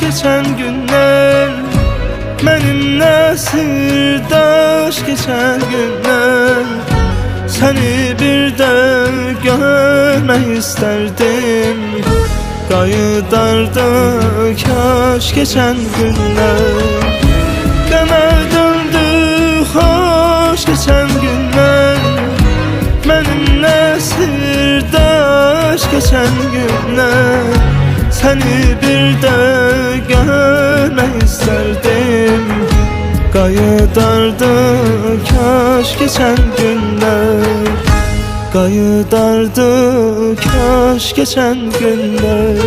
Geçen günler benimle sırdaş geçen günler, seni bir de görmek isterdim. Kayıdardı kaş geçen günler, deme döndü hoş geçen günler, benimle sırdaş geçen günler, seni bir de görmek isterdim. Kayıdardı kaş geçen günler, kayıdardı kaş geçen günler.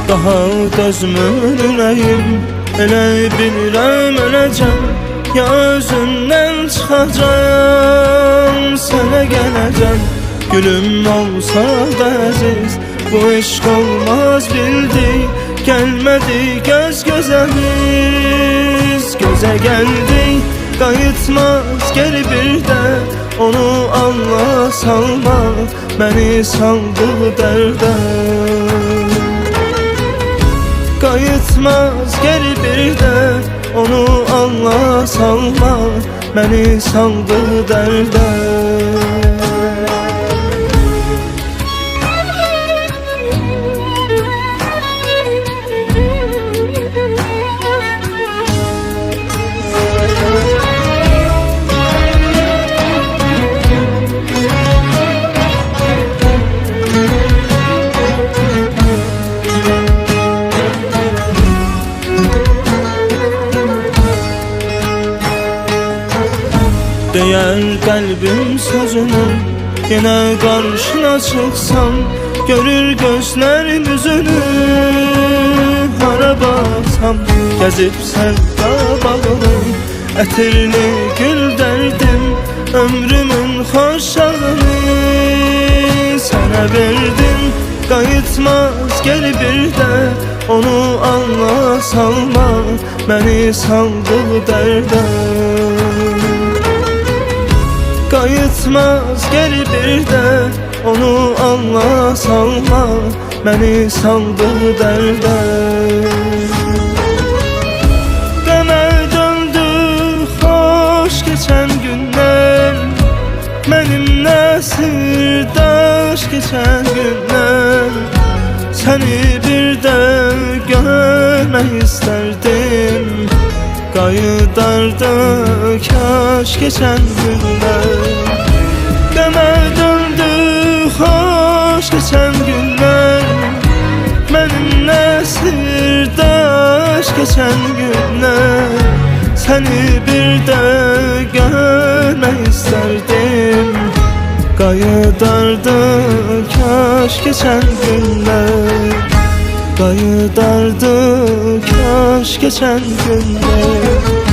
Daha dözmür ürəyim, elə bilirəm öləcəm, ya özündən çıxacam, sənə gələcəm. Gülüm olsa da əziz, bu eşq olmaz bildik, gelmedi göz gözemiz. Göze geldik, kayıtmaz geri bir de, onu Allah salma, beni saldı derde. Kayıtmaz geri bir de, onu Allah salma, beni saldı derde. Değer kalbim sözünü, yine karşına çıksam, görür gözlerim yüzünü. Hara baksam, gezip sevda bağını, ətirini gül derdim, ömrümün hoş çağını sana verdim. Kayıtmaz geri bir de, onu Allah salma, beni saldı derde. Kayıtmaz geri bir de, onu Allah salma, beni saldı derde. Deme döndü hoş geçen günler, benimle sırdaş geçen günler, seni bir de görmek isterdim. Kayıdardı kaş geçen günler, deme döndü hoş geçen günler, benimle sırdaş geçen günler, seni bir de görmek isterdim. Kayıdardı kaş geçen günler, kayıdardı kaş geçen günler.